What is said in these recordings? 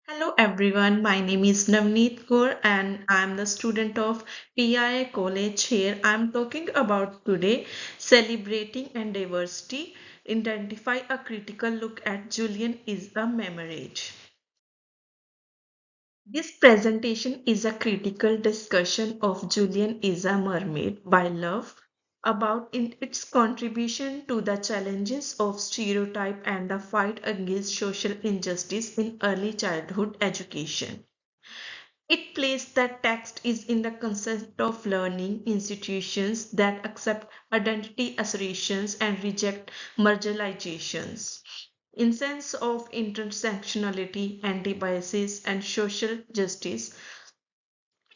Hello everyone, my name is Navneet Kaur and I'm the student of PIA College here. I'm talking about today celebrating and diversity. Identify a critical look at Julian is a marriage. This presentation is a critical discussion of Julian is a Mermaid by Love about its contribution to the challenges of stereotype and the fight against social injustice in early childhood education. It plays that text is in the concept of learning institutions that accept identity assertions and reject marginalizations. In sense of intersectionality, anti-biases, and social justice,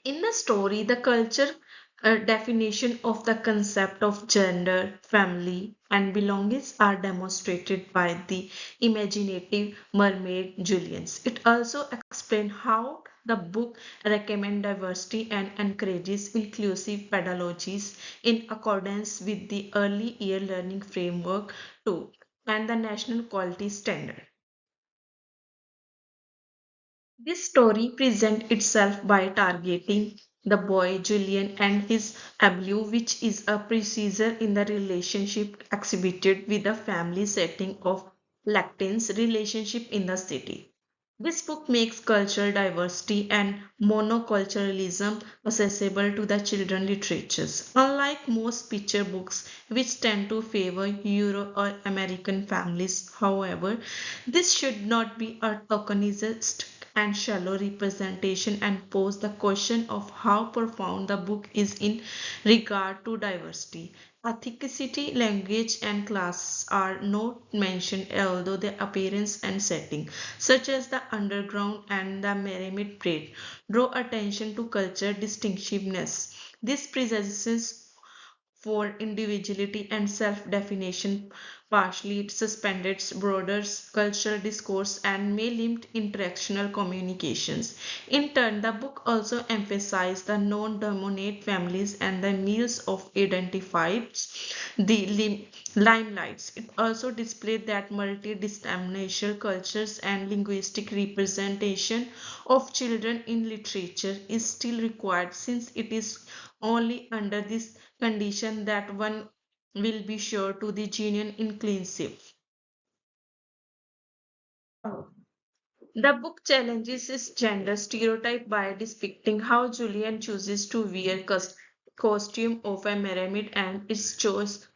in the story, the culture definition of the concept of gender, family, and belongings are demonstrated by the imaginative mermaid Julians. It also explains how the book recommends diversity and encourages inclusive pedagogies in accordance with the early year learning framework too and the national quality standard. This story presents itself by targeting the boy Julian and his abuse, which is a procedure in the relationship exhibited with the family setting of Lactain's relationship in the city. This book makes cultural diversity and monoculturalism accessible to the children literatures. Unlike most picture books, which tend to favor Euro or American families, however, this should not be a tokenized and shallow representation and pose the question of how profound the book is in regard to diversity. Ethnicity, language, and class are not mentioned, although their appearance and setting, such as the underground and the pyramid braid, draw attention to culture distinctiveness. This presence for individuality and self-definition partially suspended broader cultural discourse and may limit interactional communications. In turn, the book also emphasized the non-dominant families and the meals of identifies the limelights. It also displayed that multi-denominational cultures and linguistic representation of children in literature is still required since it is only under this condition that one will be sure to the genuine inclusive. The book challenges this gender stereotype by depicting how Julian chooses to wear costume of a mermaid and is chose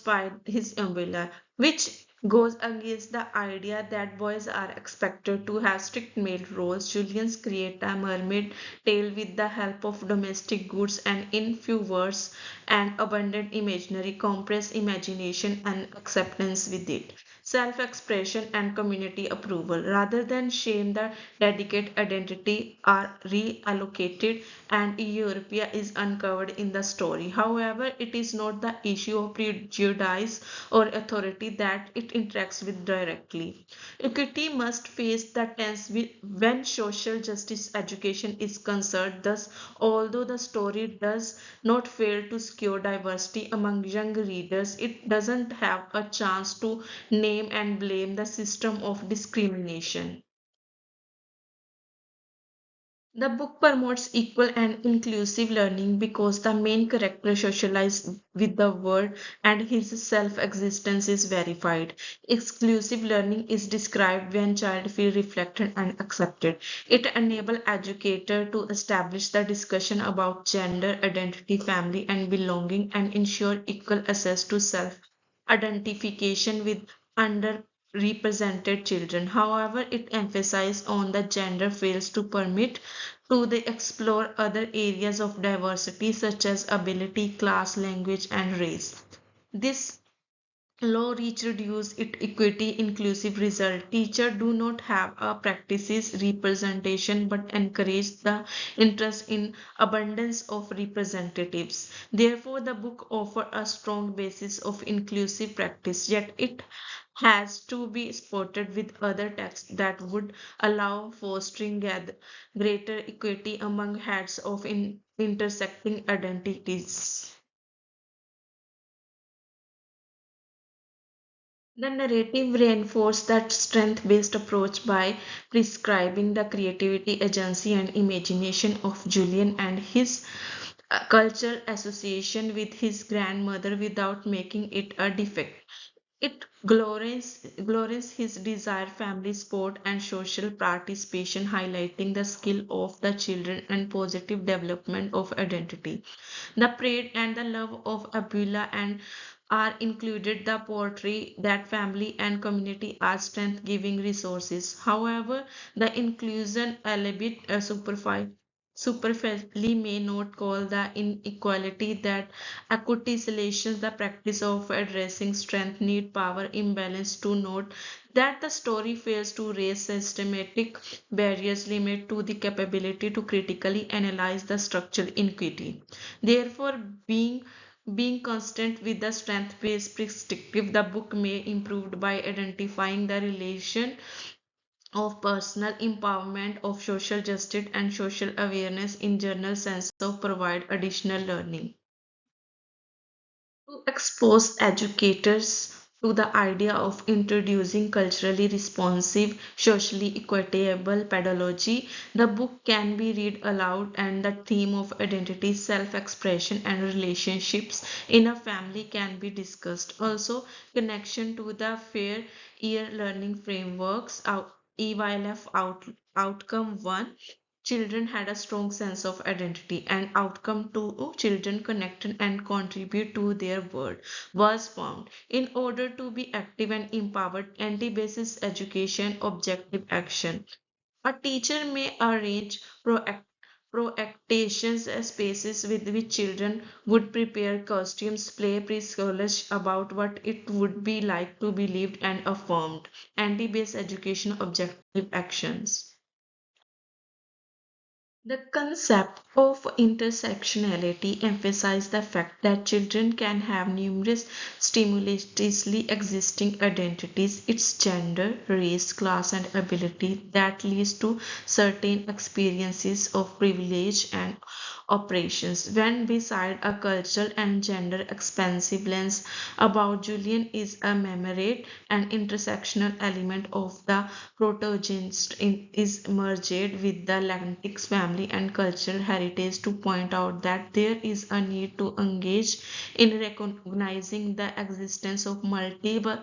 by his umbrella, which goes against the idea that boys are expected to have strict male roles. Julian's create a mermaid tale with the help of domestic goods and in few words and abundant imaginary, compressed imagination and acceptance with it self-expression and community approval rather than shame the dedicated identity are reallocated and Europea is uncovered in the story. However, it is not the issue of prejudice or authority that it interacts with directly. Equity must face the tense when social justice education is concerned. Thus, although the story does not fail to secure diversity among young readers, it doesn't have a chance to name and blame the system of discrimination. The book promotes equal and inclusive learning because the main character socializes with the world and his self-existence is verified. Exclusive learning is described when child feel reflected and accepted. It enables educator to establish the discussion about gender, identity, family, and belonging and ensure equal access to self-identification with underrepresented children. However, it emphasizes on the gender fails to permit to they explore other areas of diversity such as ability, class, language, and race. This law reach reduce it equity inclusive result. Teacher do not have a practices representation but encourage the interest in abundance of representatives. Therefore, the book offer a strong basis of inclusive practice, yet it has to be supported with other texts that would allow fostering greater equity among heads of intersecting identities. The narrative reinforced that strength based approach by prescribing the creativity, agency, and imagination of Julian and his cultural association with his grandmother without making it a defect. It glorifies his desire, family sport, and social participation, highlighting the skill of the children and positive development of identity. The pride and the love of Abdullah and are included the poetry that family and community are strength giving resources. However, the inclusion albeit superficially may not call the inequality that accusations the practice of addressing strength need power imbalance to note that the story fails to raise systematic barriers limit to the capability to critically analyze the structural inequity. Therefore, being constant with the strength-based perspective, the book may improved by identifying the relation of personal empowerment, of social justice, and social awareness in general sense of provide additional learning. To expose educators to the idea of introducing culturally responsive, socially equitable pedagogy, the book can be read aloud and the theme of identity, self-expression and relationships in a family can be discussed. Also, connection to the fair year learning frameworks, EYLF outcome 1 children had a strong sense of identity and outcome to children connected and contribute to their world was found in order to be active and empowered anti-basis education objective action a teacher may arrange proactations spaces with which children would prepare costumes play preschoolers about what it would be like to be lived and affirmed anti-based education objective actions. The concept of intersectionality emphasizes the fact that children can have numerous simultaneously existing identities, its gender, race, class, and ability that leads to certain experiences of privilege and operations. When beside a cultural and gender expansive lens about Julian is a memorate and intersectional element of the protagonist is merged with the Atlantic's family and cultural heritage to point out that there is a need to engage in recognizing the existence of multiple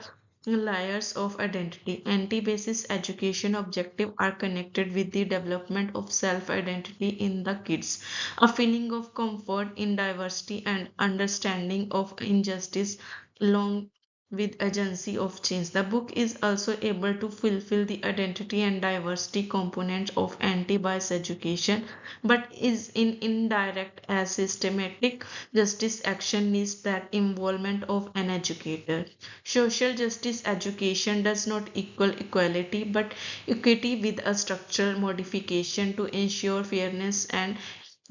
layers of identity. Anti-basis education objectives are connected with the development of self-identity in the kids, a feeling of comfort in diversity and understanding of injustice along with agency of change. The book is also able to fulfill the identity and diversity component of anti-bias education, but is in indirect as systematic justice action needs that involvement of an educator. Social justice education does not equal equality, but equity with a structural modification to ensure fairness and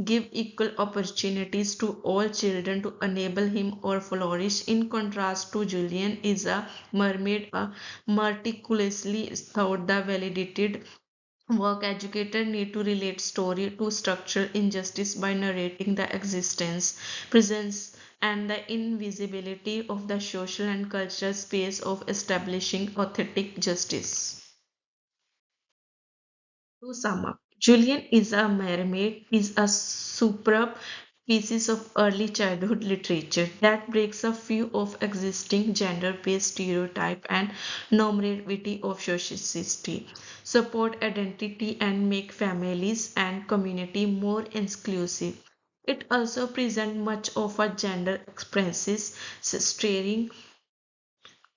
give equal opportunities to all children to enable him or flourish. In contrast to Julian is a mermaid, a meticulously thought the validated work educator need to relate story to structural injustice by narrating the existence, presence, and the invisibility of the social and cultural space of establishing authentic justice. To sum up, Julian is a mermaid is a superb piece of early childhood literature that breaks a few of existing gender-based stereotype and normativity of society, support identity and make families and community more inclusive. It also presents much of a gender expresses, steering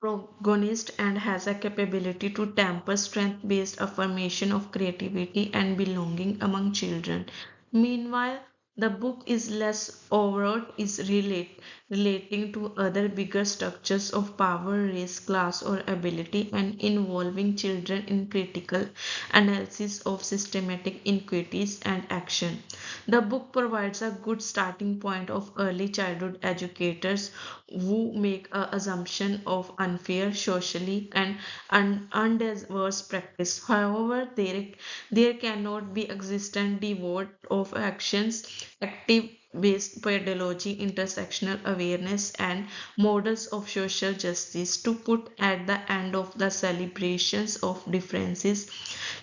protagonist and has a capability to temper strength-based affirmation of creativity and belonging among children. Meanwhile, the book is less overt, is relating to other bigger structures of power, race, class, or ability, and involving children in critical analysis of systematic inequities and action. The book provides a good starting point of early childhood educators who make a assumption of unfair socially and undiverse practice. However, there cannot be existent devoid of actions, active based pedagogy, intersectional awareness, and models of social justice to put at the end of the celebrations of differences,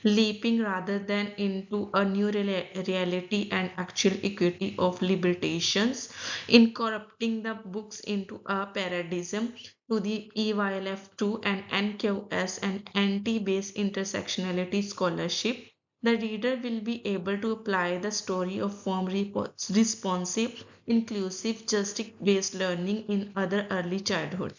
leaping rather than into a new reality and actual equity of limitations, incorporating the books into a paradigm to the EYLF2 and NQS and anti-based intersectionality scholarship. The reader will be able to apply the story of form responsive, inclusive, justice based learning in other early childhood.